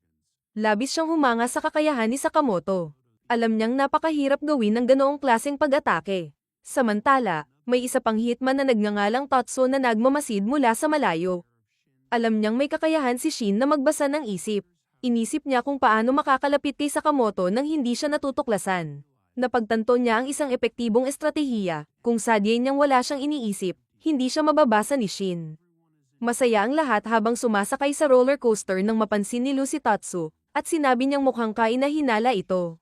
Labis siyang humanga sa kakayahan ni Sakamoto. Alam niyang napakahirap gawin ng ganoong klaseng pag-atake. Samantala, may isa pang hitman na nagngangalang Tatsu na nagmamasid mula sa malayo. Alam niyang may kakayahan si Shin na magbasa ng isip. Inisip niya kung paano makakalapit kay Sakamoto nang hindi siya natutuklasan. Napagtanto niya ang isang epektibong estratehiya, kung sadye niyang wala siyang iniisip, hindi siya mababasa ni Shin. Masaya ang lahat habang sumasakay sa roller coaster nang mapansin ni Lu si Tatsu, at sinabi niyang mukhang kainahinala ito.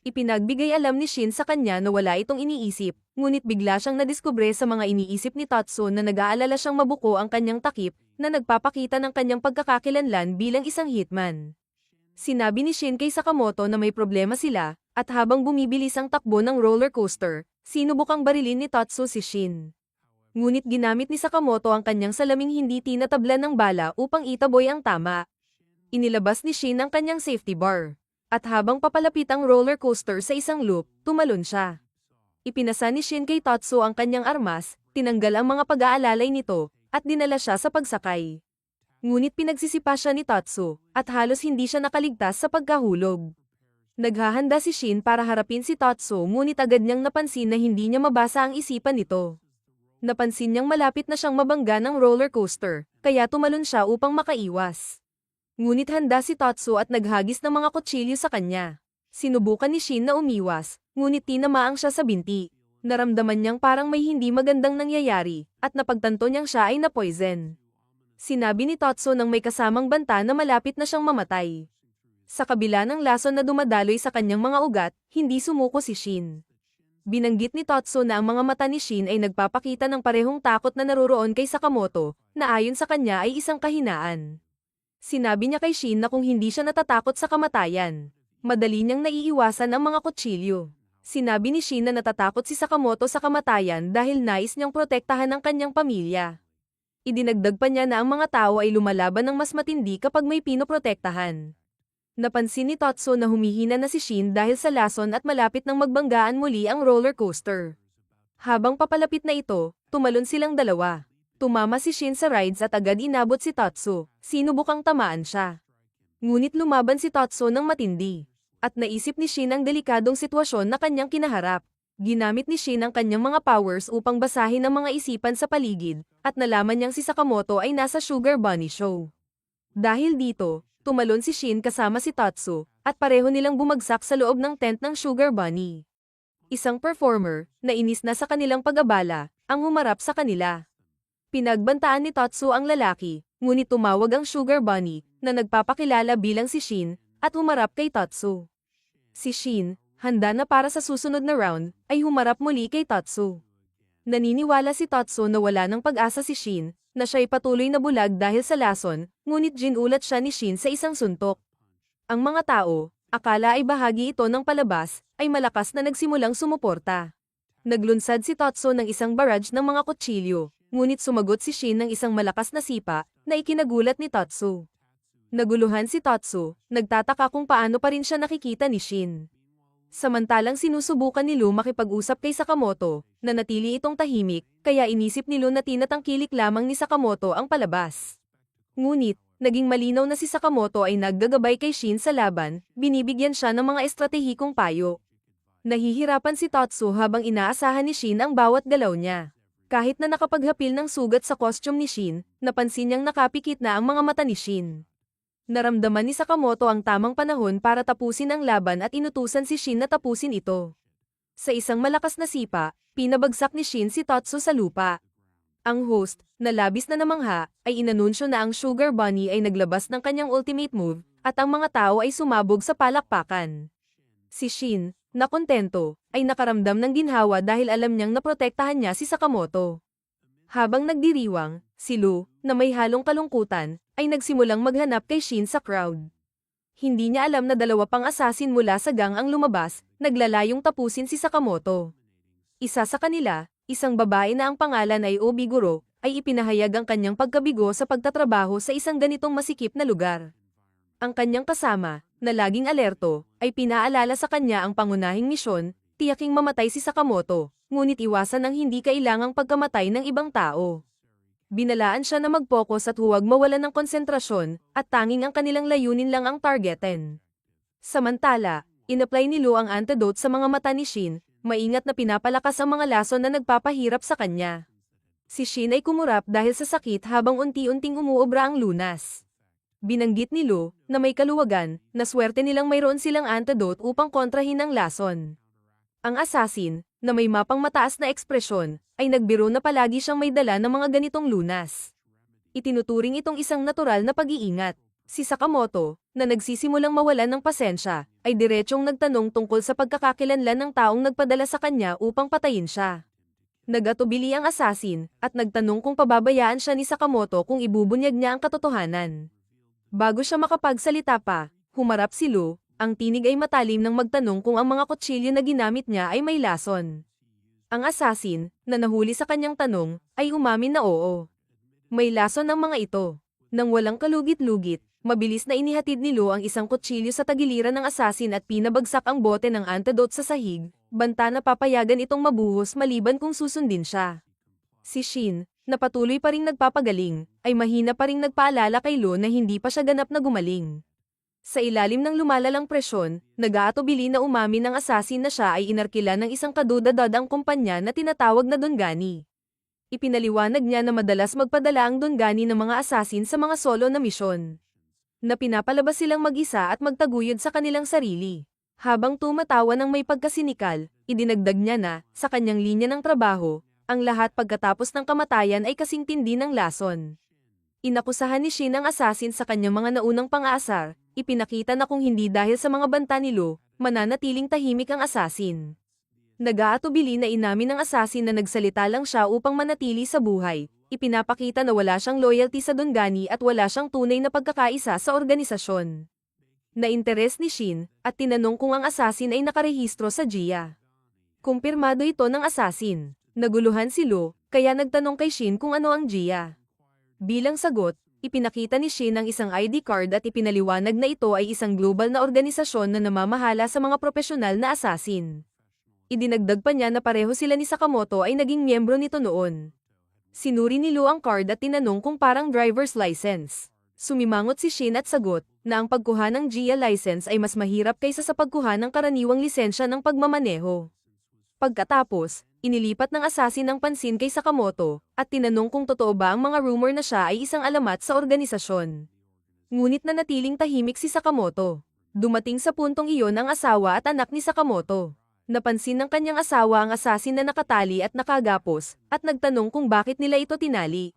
Ipinagbigay alam ni Shin sa kanya na wala itong iniisip, ngunit bigla siyang nadiskubre sa mga iniisip ni Tatsu na nag-aalala siyang mabuko ang kanyang takip, na nagpapakita ng kanyang pagkakakilanlan bilang isang hitman. Sinabi ni Shin kay Sakamoto na may problema sila, at habang bumibilis ang takbo ng roller coaster, sinubukang barilin ni Tatsu si Shin. Ngunit ginamit ni Sakamoto ang kanyang salaming hindi tinatablan ng bala upang itaboy ang tama. Inilabas ni Shin ang kanyang safety bar. At habang papalapit ang roller coaster sa isang loop, tumalon siya. Ipinasa ni Shin kay Tatsu ang kanyang armas, tinanggal ang mga pag-aalalay nito, at dinala siya sa pagsakay. Ngunit pinagsisipa siya ni Tatsu, at halos hindi siya nakaligtas sa pagkahulog. Naghahanda si Shin para harapin si Tatsu ngunit agad niyang napansin na hindi niya mabasa ang isipan nito. Napansin niyang malapit na siyang mabangga ng roller coaster, kaya tumalon siya upang makaiwas. Ngunit handa si Tatsu at naghagis ng mga kutsilyo sa kanya. Sinubukan ni Shin na umiwas, ngunit tinamaang siya sa binti. Naramdaman niyang parang may hindi magandang nangyayari, at napagtanto niyang siya ay na-poison. Sinabi ni Tatsu nang may kasamang banta na malapit na siyang mamatay. Sa kabila ng lason na dumadaloy sa kanyang mga ugat, hindi sumuko si Shin. Binanggit ni Tatsu na ang mga mata ni Shin ay nagpapakita ng parehong takot na naroroon kay Sakamoto, na ayon sa kanya ay isang kahinaan. Sinabi niya kay Shin na kung hindi siya natatakot sa kamatayan, madali niyang naiiwasan ang mga kutsilyo. Sinabi ni Shin na natatakot si Sakamoto sa kamatayan dahil nais niyang protektahan ang kanyang pamilya. Idinagdag pa niya na ang mga tao ay lumalaban ng mas matindi kapag may pinoprotektahan. Napansin ni Tatsu na humihina na si Shin dahil sa lason at malapit nang magbanggaan muli ang roller coaster. Habang papalapit na ito, tumalon silang dalawa. Tumama si Shin sa rides at agad inabot si Tatsu, sinubukang tamaan siya. Ngunit lumaban si Tatsu ng matindi. At naisip ni Shin ang delikadong sitwasyon na kanyang kinaharap. Ginamit ni Shin ang kanyang mga powers upang basahin ang mga isipan sa paligid, at nalaman niyang si Sakamoto ay nasa Sugar Bunny Show. Dahil dito, tumalon si Shin kasama si Tatsu, at pareho nilang bumagsak sa loob ng tent ng Sugar Bunny. Isang performer, na inis na sa kanilang pag-abala, ang humarap sa kanila. Pinagbantaan ni Tatsu ang lalaki, ngunit tumawag ang Sugar Bunny, na nagpapakilala bilang si Shin, at humarap kay Tatsu. Si Shin, handa na para sa susunod na round, ay humarap muli kay Tatsu. Naniniwala si Tatsu na wala ng pag-asa si Shin, na siya'y patuloy na bulag dahil sa lason, ngunit ginulat siya ni Shin sa isang suntok. Ang mga tao, akala ay bahagi ito ng palabas, ay malakas na nagsimulang sumuporta. Naglunsad si Tatsu ng isang barrage ng mga kutsilyo, ngunit sumagot si Shin ng isang malakas na sipa, na ikinagulat ni Tatsu. Naguluhan si Tatsu, nagtataka kung paano pa rin siya nakikita ni Shin. Samantalang sinusubukan ni Lu makipag-usap kay Sakamoto, na natili itong tahimik, kaya inisip ni Lu na tinatangkilik lamang ni Sakamoto ang palabas. Ngunit, naging malinaw na si Sakamoto ay naggagabay kay Shin sa laban, binibigyan siya ng mga estratehikong payo. Nahihirapan si Tatsu habang inaasahan ni Shin ang bawat galaw niya. Kahit na nakapaghapil ng sugat sa costume ni Shin, napansin niyang nakapikit na ang mga mata ni Shin. Naramdaman ni Sakamoto ang tamang panahon para tapusin ang laban at inutusan si Shin na tapusin ito. Sa isang malakas na sipa, pinabagsak ni Shin si Tatsu sa lupa. Ang host, na labis na namangha, ay inanunsyo na ang Sugar Bunny ay naglabas ng kanyang ultimate move, at ang mga tao ay sumabog sa palakpakan. Si Shin, na kontento, ay nakaramdam ng ginhawa dahil alam niyang naprotektahan niya si Sakamoto. Habang nagdiriwang, si Lu, na may halong kalungkutan, ay nagsimulang maghanap kay Shin sa crowd. Hindi niya alam na dalawa pang asasin mula sa gang ang lumabas, naglalayong tapusin si Sakamoto. Isa sa kanila, isang babae na ang pangalan ay Obiguro, ay ipinahayag ang kanyang pagkabigo sa pagtatrabaho sa isang ganitong masikip na lugar. Ang kanyang kasama, na laging alerto, ay pinaalala sa kanya ang pangunahing misyon, tiyaking mamatay si Sakamoto, ngunit iwasan ang hindi kailangang pagkamatay ng ibang tao. Binalaan siya na mag-focus at huwag mawalan ng konsentrasyon, at tanging ang kanilang layunin lang ang targetin. Samantala, inapply ni Lu ang antidote sa mga mata ni Shin, maingat na pinapalakas ang mga lason na nagpapahirap sa kanya. Si Shin ay kumurap dahil sa sakit habang unti-unting umuobra ang lunas. Binanggit ni Lu, na may kaluwagan, na swerte nilang mayroon silang antidote upang kontrahin ang lason. Ang assassin, na may mapang mataas na ekspresyon, ay nagbiro na palagi siyang may dala ng mga ganitong lunas. Itinuturing itong isang natural na pag-iingat. Si Sakamoto, na nagsisimulang mawalan ng pasensya, ay diretsong nagtanong tungkol sa pagkakakilanlan ng taong nagpadala sa kanya upang patayin siya. Nag-atubili ang assassin, at nagtanong kung pababayaan siya ni Sakamoto kung ibubunyag niya ang katotohanan. Bago siya makapagsalita pa, humarap si Lu, ang tinig ay matalim nang magtanong kung ang mga kutsilyo na ginamit niya ay may lason. Ang assassin, na nahuli sa kanyang tanong, ay umamin na oo. May lason ang mga ito. Nang walang kalugit-lugit, mabilis na inihatid ni Lu ang isang kutsilyo sa tagiliran ng assassin at pinabagsak ang bote ng antidote sa sahig, banta na papayagan itong mabuhos maliban kung susundin siya. Si Shin, na patuloy pa ring nagpapagaling, ay mahina pa ring nagpaalala kay Lu na hindi pa siya ganap na gumaling. Sa ilalim ng lumalalang presyon, nag-aatubili na umamin ng assassin na siya ay inarkila ng isang kadudadadang kumpanya na tinatawag na Dongani. Ipinaliwanag niya na madalas magpadala ang Dongani ng mga assassin sa mga solo na misyon. Na pinapalabas silang mag-isa at magtaguyod sa kanilang sarili. Habang tumatawa ng may pagkasinikal, idinagdag niya na, sa kanyang linya ng trabaho, ang lahat pagkatapos ng kamatayan ay kasing tindi ng lason. Inakusahan ni Shin ang assassin sa kanyang mga naunang pang-aasar, ipinakita na kung hindi dahil sa mga banta ni Lu, mananatiling tahimik ang assassin. Nag-aatubili na inamin ng assassin na nagsalita lang siya upang manatili sa buhay, ipinapakita na wala siyang loyalty sa Dongani at wala siyang tunay na pagkakaisa sa organisasyon. Na-interes ni Shin, at tinanong kung ang assassin ay nakarehistro sa GIA. Kumpirmado ito ng assassin. Naguluhan si Lu, kaya nagtanong kay Shin kung ano ang GIA. Bilang sagot, ipinakita ni Shin ang isang ID card at ipinaliwanag na ito ay isang global na organisasyon na namamahala sa mga profesional na assassin. Idinagdag pa niya na pareho sila ni Sakamoto ay naging miyembro nito noon. Sinuri ni Lu ang card at tinanong kung parang driver's license. Sumimangot si Shin at sagot, na ang pagkuha ng GIA license ay mas mahirap kaysa sa pagkuha ng karaniwang lisensya ng pagmamaneho. Pagkatapos, inilipat ng assassin ang pansin kay Sakamoto, at tinanong kung totoo ba ang mga rumor na siya ay isang alamat sa organisasyon. Ngunit nanatiling tahimik si Sakamoto. Dumating sa puntong iyon ang asawa at anak ni Sakamoto. Napansin ng kanyang asawa ang assassin na nakatali at nakagapos, at nagtanong kung bakit nila ito tinali.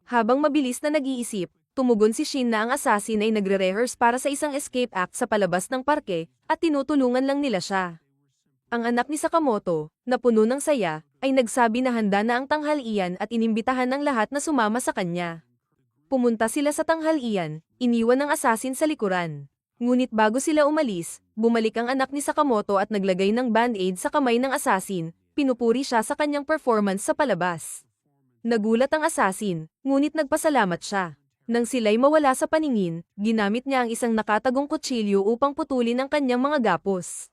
Habang mabilis na nag-iisip, tumugon si Shin na ang assassin ay nagre-rehearse para sa isang escape act sa palabas ng parke, at tinutulungan lang nila siya. Ang anak ni Sakamoto, na puno ng saya, ay nagsabi na handa na ang tanghalian at inimbitahan ng lahat na sumama sa kanya. Pumunta sila sa tanghalian, iniwan ng assassin sa likuran. Ngunit bago sila umalis, bumalik ang anak ni Sakamoto at naglagay ng band-aid sa kamay ng assassin, pinupuri siya sa kanyang performance sa palabas. Nagulat ang assassin, ngunit nagpasalamat siya. Nang sila'y mawala sa paningin, ginamit niya ang isang nakatagong kutsilyo upang putulin ang kanyang mga gapos.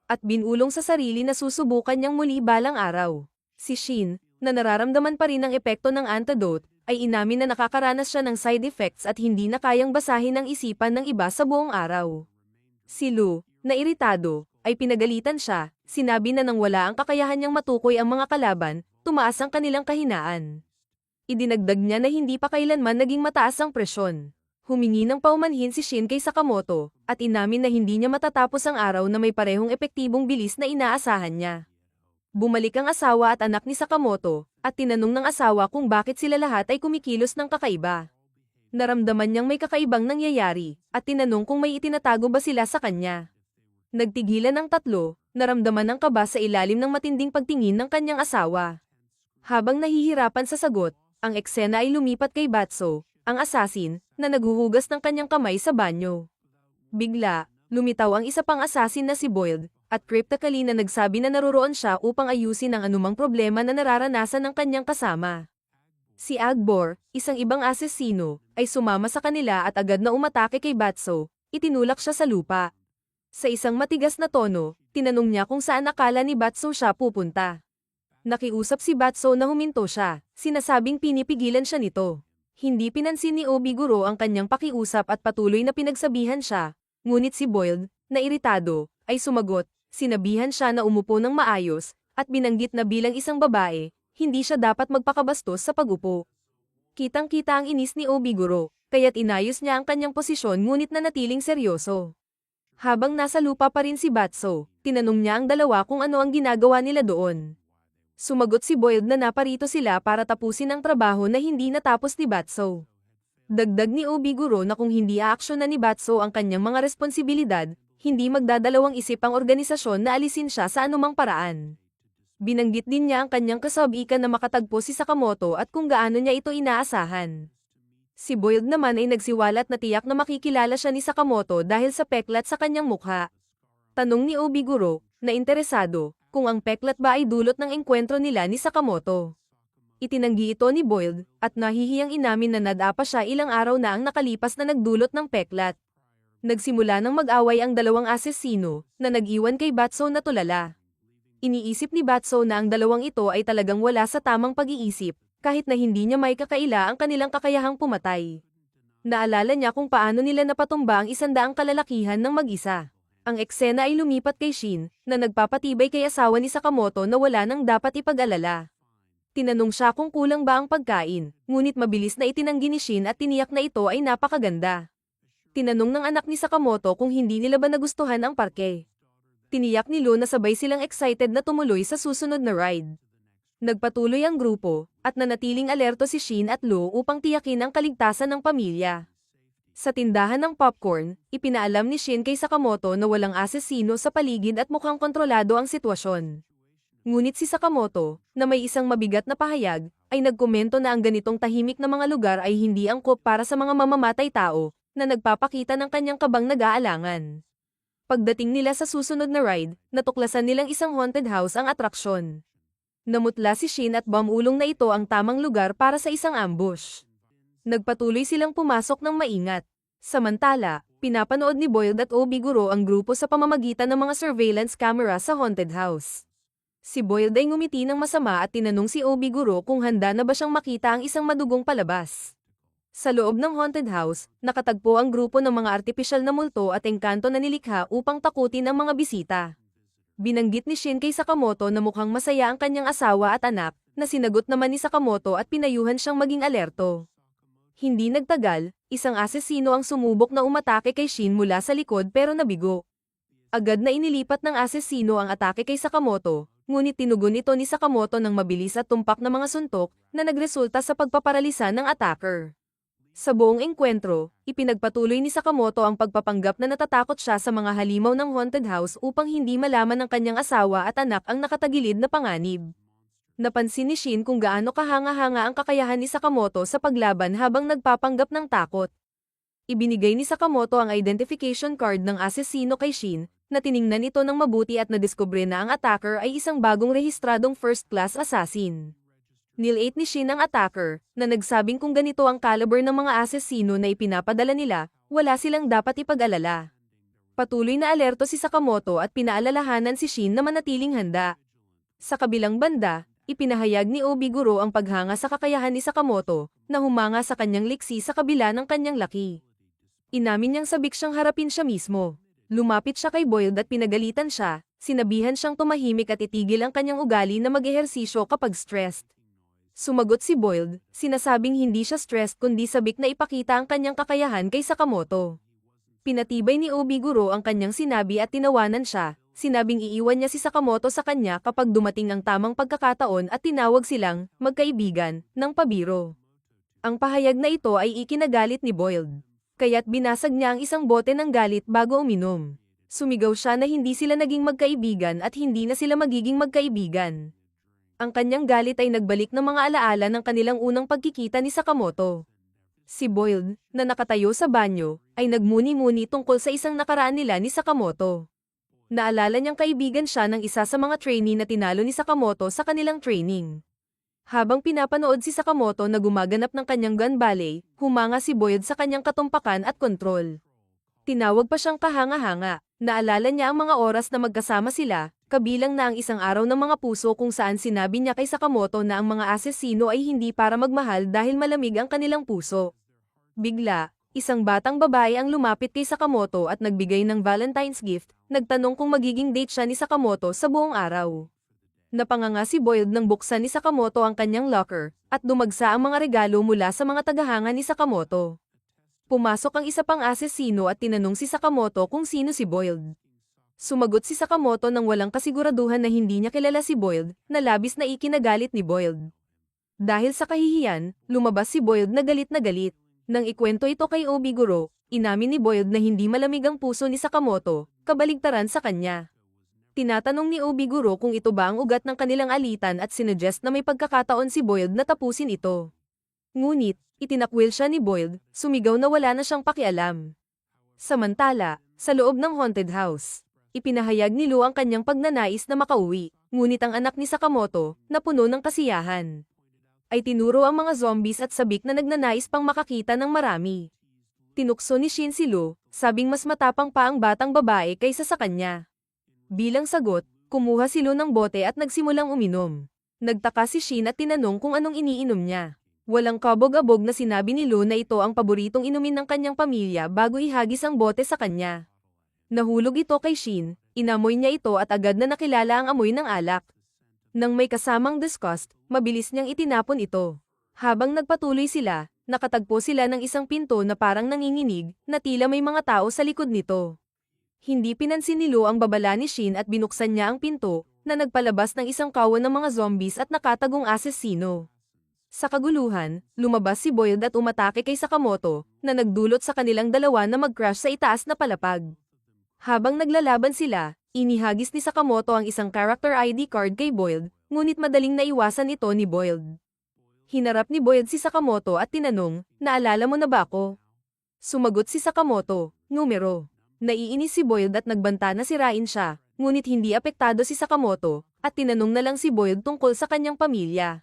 At binulong sa sarili na susubukan niyang muli balang araw. Si Shin, na nararamdaman pa rin ang epekto ng antidote, ay inamin na nakakaranas siya ng side effects at hindi na kayang basahin ang isipan ng iba sa buong araw. Si Lu, na iritado, ay pinagalitan siya, sinabi na nang wala ang kakayahan niyang matukoy ang mga kalaban, tumaas ang kanilang kahinaan. Idinagdag niya na hindi pa kailanman naging mataas ang presyon. Humingi ng paumanhin si Shin kay Sakamoto, at inamin na hindi niya matatapos ang araw na may parehong epektibong bilis na inaasahan niya. Bumalik ang asawa at anak ni Sakamoto, at tinanong ng asawa kung bakit sila lahat ay kumikilos ng kakaiba. Naramdaman niyang may kakaibang nangyayari, at tinanong kung may itinatago ba sila sa kanya. Nagtigilan ang tatlo, naramdaman ng kaba sa ilalim ng matinding pagtingin ng kanyang asawa. Habang nahihirapan sa sagot, ang eksena ay lumipat kay Batso, ang assassin, na naghuhugas ng kanyang kamay sa banyo. Bigla, lumitaw ang isa pang assassin na si Boyd, at cryptically na nagsabi na naroroon siya upang ayusin ang anumang problema na nararanasan ng kanyang kasama. Si Agbor, isang ibang asesino, ay sumama sa kanila at agad na umatake kay Batso, itinulak siya sa lupa. Sa isang matigas na tono, tinanong niya kung saan akala ni Batso siya pupunta. Nakiusap si Batso na huminto siya, sinasabing pinipigilan siya nito. Hindi pinansin ni Obiguro ang kanyang pakiusap at patuloy na pinagsabihan siya, ngunit si Boyd, na iritado, ay sumagot, sinabihan siya na umupo ng maayos, at binanggit na bilang isang babae, hindi siya dapat magpakabastos sa pag-upo. Kitang-kita ang inis ni Obiguro, kaya't inayos niya ang kanyang posisyon ngunit nanatiling seryoso. Habang nasa lupa pa rin si Batso, tinanong niya ang dalawa kung ano ang ginagawa nila doon. Sumagot si Boyd na naparito sila para tapusin ang trabaho na hindi natapos ni Batso. Dagdag ni Obiguro na kung hindi aaksyonan ni Batso ang kanyang mga responsibilidad, hindi magdadalawang isip ang organisasyon na alisin siya sa anumang paraan. Binanggit din niya ang kanyang kasab-ikan na makatagpo si Sakamoto at kung gaano niya ito inaasahan. Si Boyd naman ay nagsiwalat na tiyak na makikilala siya ni Sakamoto dahil sa peklat sa kanyang mukha. Tanong ni Obiguro, na interesado, kung ang peklat ba ay dulot ng engkwentro nila ni Sakamoto. Itinanggi ito ni Boyd, at nahihiyang inamin na nadapa siya ilang araw na ang nakalipas na nagdulot ng peklat. Nagsimula ng mag-away ang dalawang asesino, na nag-iwan kay Batso na tulala. Iniisip ni Batso na ang dalawang ito ay talagang wala sa tamang pag-iisip, kahit na hindi niya may kakaila ang kanilang kakayahang pumatay. Naalala niya kung paano nila napatumba ang 100 kalalakihan ng mag-isa. Ang eksena ay lumipat kay Shin, na nagpapatibay kay asawa ni Sakamoto na wala nang dapat ipag-alala. Tinanong siya kung kulang ba ang pagkain, ngunit mabilis na itinanggi ni Shin at tiniyak na ito ay napakaganda. Tinanong ng anak ni Sakamoto kung hindi nila ba nagustuhan ang parke. Tiniyak ni Lo na sabay silang excited na tumuloy sa susunod na ride. Nagpatuloy ang grupo, at nanatiling alerto si Shin at Lo upang tiyakin ang kaligtasan ng pamilya. Sa tindahan ng popcorn, ipinaalam ni Shin kay Sakamoto na walang asesino sa paligid at mukhang kontrolado ang sitwasyon. Ngunit si Sakamoto, na may isang mabigat na pahayag, ay nagkomento na ang ganitong tahimik na mga lugar ay hindi angkop para sa mga mamamatay tao, na nagpapakita ng kanyang kabang nag-aalangan. Pagdating nila sa susunod na ride, natuklasan nilang isang haunted house ang atraksyon. Namutla si Shin at bamulong na ito ang tamang lugar para sa isang ambush. Nagpatuloy silang pumasok ng maingat. Samantala, pinapanood ni Boyd at Obiguro ang grupo sa pamamagitan ng mga surveillance camera sa haunted house. Si Boyd ay ngumiti ng masama at tinanong si Obiguro kung handa na ba siyang makita ang isang madugong palabas. Sa loob ng haunted house, nakatagpo ang grupo ng mga artipisyal na multo at engkanto na nilikha upang takutin ang mga bisita. Binanggit ni Shin kay Sakamoto na mukhang masaya ang kanyang asawa at anak, na sinagot naman ni Sakamoto at pinayuhan siyang maging alerto. Hindi nagtagal, isang asesino ang sumubok na umatake kay Shin mula sa likod pero nabigo. Agad na inilipat ng asesino ang atake kay Sakamoto, ngunit tinugon ito ni Sakamoto ng mabilis at tumpak na mga suntok, na nagresulta sa pagpaparalisa ng attacker. Sa buong engkwentro, ipinagpatuloy ni Sakamoto ang pagpapanggap na natatakot siya sa mga halimaw ng haunted house upang hindi malaman ng kanyang asawa at anak ang nakatagilid na panganib. Napansin ni Shin kung gaano kahanga-hanga ang kakayahan ni Sakamoto sa paglaban habang nagpapanggap ng takot. Ibinigay ni Sakamoto ang identification card ng asesino kay Shin, na tiningnan ito ng mabuti at nadiskubre na ang attacker ay isang bagong rehistradong first-class assassin. Nilate ni Shin ang attacker, na nagsabing kung ganito ang caliber ng mga asesino na ipinapadala nila, wala silang dapat ipag-alala. Patuloy na alerto si Sakamoto at pinaalalahanan si Shin na manatiling handa. Sa kabilang banda, ipinahayag ni Obiguro ang paghanga sa kakayahan ni Sakamoto, na humanga sa kanyang liksi sa kabila ng kanyang laki. Inamin niyang sabik siyang harapin siya mismo. Lumapit siya kay Boyd at pinagalitan siya, sinabihan siyang tumahimik at itigil ang kanyang ugali na mag-ehersisyo kapag stressed. Sumagot si Boyd, sinasabing hindi siya stressed kundi sabik na ipakita ang kanyang kakayahan kay Sakamoto. Pinatibay ni Obiguro ang kanyang sinabi at tinawanan siya, sinabing iiwan niya si Sakamoto sa kanya kapag dumating ang tamang pagkakataon at tinawag silang magkaibigan ng pabiro. Ang pahayag na ito ay ikinagalit ni Boyd. Kaya't binasag niya ang isang bote ng galit bago uminom. Sumigaw siya na hindi sila naging magkaibigan at hindi na sila magiging magkaibigan. Ang kanyang galit ay nagbalik ng mga alaala ng kanilang unang pagkikita ni Sakamoto. Si Boyd, na nakatayo sa banyo, ay nagmuni-muni tungkol sa isang nakaraan nila ni Sakamoto. Naalala niyang kaibigan siya ng isa sa mga trainee na tinalo ni Sakamoto sa kanilang training. Habang pinapanood si Sakamoto na gumaganap ng kanyang gun ballet, humanga si Boyd sa kanyang katumpakan at kontrol. Tinawag pa siyang kahanga-hanga. Naalala niya ang mga oras na magkasama sila, kabilang na ang isang araw ng mga puso kung saan sinabi niya kay Sakamoto na ang mga asesino ay hindi para magmahal dahil malamig ang kanilang puso. Bigla, isang batang babae ang lumapit kay Sakamoto at nagbigay ng Valentine's gift, nagtanong kung magiging date siya ni Sakamoto sa buong araw. Napanganga si Boyd nang buksan ni Sakamoto ang kanyang locker, at dumagsa ang mga regalo mula sa mga tagahanga ni Sakamoto. Pumasok ang isa pang asesino at tinanong si Sakamoto kung sino si Boyd. Sumagot si Sakamoto nang walang kasiguraduhan na hindi niya kilala si Boyd, na labis na ikinagalit ni Boyd. Dahil sa kahihiyan, lumabas si Boyd na galit na galit. Nang ikwento ito kay Obiguro, inamin ni Boyd na hindi malamig ang puso ni Sakamoto, kabaligtaran sa kanya. Tinatanong ni Obiguro kung ito ba ang ugat ng kanilang alitan at sinuggest na may pagkakataon si Boyd na tapusin ito. Ngunit, itinakwil siya ni Boyd, sumigaw na wala na siyang pakialam. Samantala, sa loob ng haunted house, ipinahayag ni Lu ang kanyang pagnanais na makauwi, ngunit ang anak ni Sakamoto, na puno ng kasiyahan, ay tinuro ang mga zombies at sabik na nagnanais pang makakita ng marami. Tinukso ni Shin si Lu, sabing mas matapang pa ang batang babae kaysa sa kanya. Bilang sagot, kumuha si Lu ng bote at nagsimulang uminom. Nagtaka si Shin at tinanong kung anong iniinom niya. Walang kabog-abog na sinabi ni Lu na ito ang paboritong inumin ng kanyang pamilya bago ihagis ang bote sa kanya. Nahulog ito kay Shin, inamoy niya ito at agad na nakilala ang amoy ng alak. Nang may kasamang disgust, mabilis niyang itinapon ito. Habang nagpatuloy sila, nakatagpo sila ng isang pinto na parang nanginginig, na tila may mga tao sa likod nito. Hindi pinansin ni Lu ang babala ni Shin at binuksan niya ang pinto, na nagpalabas ng isang kawan ng mga zombies at nakatagong asesino. Sa kaguluhan, lumabas si Boyd at umatake kay Sakamoto, na nagdulot sa kanilang dalawa na mag-crash sa itaas na palapag. Habang naglalaban sila, inihagis ni Sakamoto ang isang character ID card kay Boyd, ngunit madaling naiwasan ito ni Boyd. Hinarap ni Boyd si Sakamoto at tinanong, "Naalala mo na ba ako?" Sumagot si Sakamoto, "Numero." Naiinis si Boyd at nagbanta na sirain siya, ngunit hindi apektado si Sakamoto, at tinanong na lang si Boyd tungkol sa kanyang pamilya.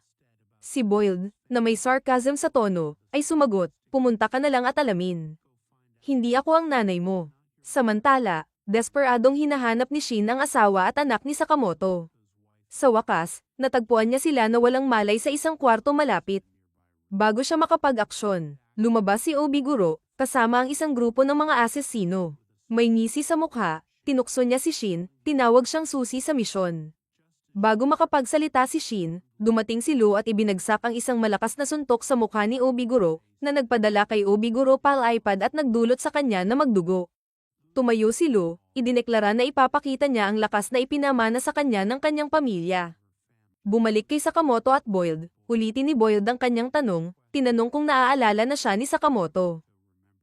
Si Boyd, na may sarcasm sa tono, ay sumagot, "Pumunta ka na lang at alamin. Hindi ako ang nanay mo." Samantala, desperadong hinahanap ni Shin ang asawa at anak ni Sakamoto. Sa wakas, natagpuan niya sila na walang malay sa isang kwarto malapit. Bago siya makapag-aksyon, lumabas si Obiguro, kasama ang isang grupo ng mga asesino. May ngisi sa mukha, tinukso niya si Shin, tinawag siyang susi sa misyon. Bago makapagsalita si Shin, dumating si Lu at ibinagsak ang isang malakas na suntok sa mukha ni Obiguro, na nagpadala kay Obiguro pal iPad at nagdulot sa kanya na magdugo. Tumayo si Lu, idineklara na ipapakita niya ang lakas na ipinamana sa kanya ng kanyang pamilya. Bumalik kay Sakamoto at Boyd, ulitin ni Boyd ang kanyang tanong, tinanong kung naaalala na siya ni Sakamoto.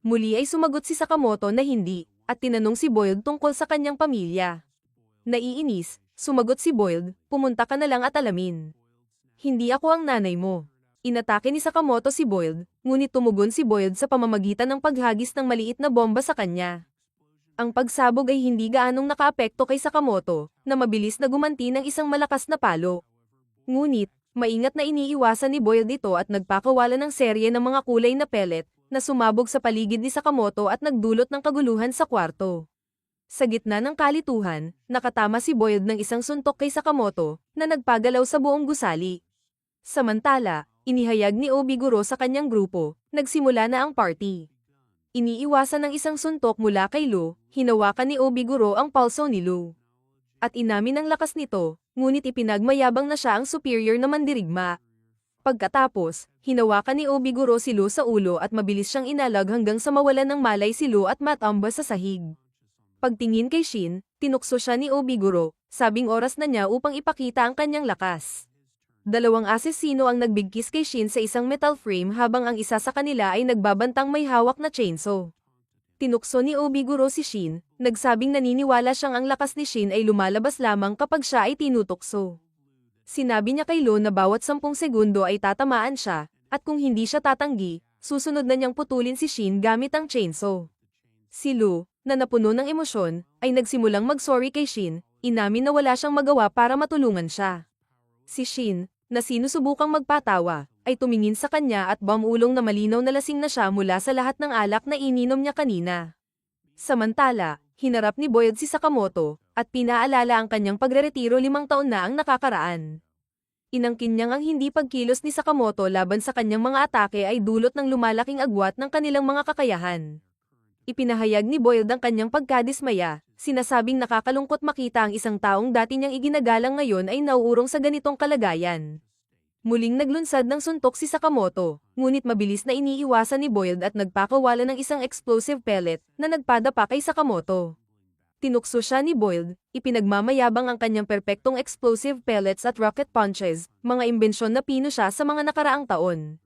Muli ay sumagot si Sakamoto na hindi, at tinanong si Boyd tungkol sa kanyang pamilya. Naiinis, sumagot si Boyd, "Pumunta ka na lang at alamin. Hindi ako ang nanay mo." Inatake ni Sakamoto si Boyd, ngunit tumugon si Boyd sa pamamagitan ng paghagis ng maliit na bomba sa kanya. Ang pagsabog ay hindi gaanong nakaapekto kay Sakamoto, na mabilis na gumanti ng isang malakas na palo. Ngunit, maingat na iniiwasan ni Boyd ito at nagpakawala ng serye ng mga kulay na pellet, na sumabog sa paligid ni Sakamoto at nagdulot ng kaguluhan sa kwarto. Sa gitna ng kalituhan, nakatama si Boyd ng isang suntok kay Sakamoto, na nagpagalaw sa buong gusali. Samantala, inihayag ni Obiguro sa kanyang grupo, nagsimula na ang party. Iniiwasan ng isang suntok mula kay Lu, hinawakan ni Obiguro ang pulso ni Lu. At inamin ang lakas nito, ngunit ipinagmayabang na siya ang superior na mandirigma. Pagkatapos, hinawakan ni Obiguro si Lu sa ulo at mabilis siyang inalag hanggang sa mawalan ng malay si Lu at matamba sa sahig. Pagtingin kay Shin, tinukso siya ni Obiguro, sabing oras na niya upang ipakita ang kanyang lakas. Dalawang asesino ang nagbigkis kay Shin sa isang metal frame habang ang isa sa kanila ay nagbabantang may hawak na chainsaw. Tinukso ni Obiguro si Shin, nagsabing naniniwala siyang ang lakas ni Shin ay lumalabas lamang kapag siya ay tinutukso. Sinabi niya kay Lu na bawat 10 segundo ay tatamaan siya, at kung hindi siya tatanggi, susunod na niyang putulin si Shin gamit ang chainsaw. Si Lu, na napuno ng emosyon, ay nagsimulang mag-sorry kay Shin, inamin na wala siyang magawa para matulungan siya. Si Shin, na sinusubukang magpatawa, ay tumingin sa kanya at bumulong na malinaw na lasing na siya mula sa lahat ng alak na ininom niya kanina. Samantala, Hinarap ni Boyd si Sakamoto, at pinaalala ang kanyang pagreretiro 5 taon na ang nakakaraan. Inangkin niyang ang hindi pagkilos ni Sakamoto laban sa kanyang mga atake ay dulot ng lumalaking agwat ng kanilang mga kakayahan. Ipinahayag ni Boyd ang kanyang pagkadismaya, sinasabing nakakalungkot makita ang isang taong dati niyang iginagalang ngayon ay nauurong sa ganitong kalagayan. Muling naglunsad ng suntok si Sakamoto, ngunit mabilis na iniiwasan ni Boyd at nagpakawala ng isang explosive pellet na nagpadapa kay Sakamoto. Tinukso siya ni Boyd, ipinagmamayabang ang kanyang perpektong explosive pellets at rocket punches, mga imbensyon na pino siya sa mga nakaraang taon.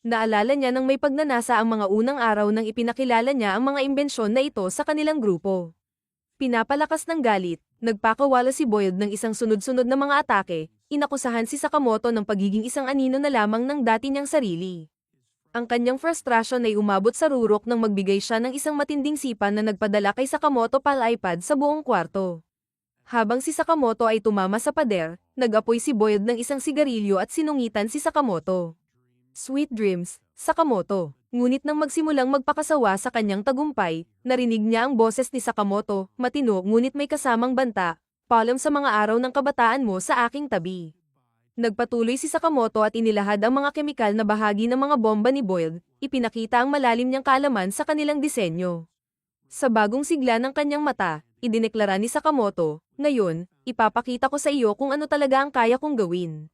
Naalala niya nang may pagnanasa ang mga unang araw nang ipinakilala niya ang mga imbensyon na ito sa kanilang grupo. Pinapalakas ng galit, nagpakawala si Boyd ng isang sunod-sunod na mga atake, inakusahan si Sakamoto ng pagiging isang anino na lamang ng dati niyang sarili. Ang kanyang frustrasyon ay umabot sa rurok nang magbigay siya ng isang matinding sipa na nagpadala kay Sakamoto pal-iPad sa buong kwarto. Habang si Sakamoto ay tumama sa pader, nag-apoy si Boyd ng isang sigarilyo at sinungitan si Sakamoto. Sweet dreams, Sakamoto. Ngunit nang magsimulang magpakasawa sa kanyang tagumpay, narinig niya ang boses ni Sakamoto, matino ngunit may kasamang banta, "Paalam sa mga araw ng kabataan mo sa aking tabi." Nagpatuloy si Sakamoto at inilahad ang mga kemikal na bahagi ng mga bomba ni Boyd, ipinakita ang malalim niyang kaalaman sa kanilang disenyo. Sa bagong sigla ng kanyang mata, idineklara ni Sakamoto, "Ngayon, ipapakita ko sa iyo kung ano talaga ang kaya kong gawin."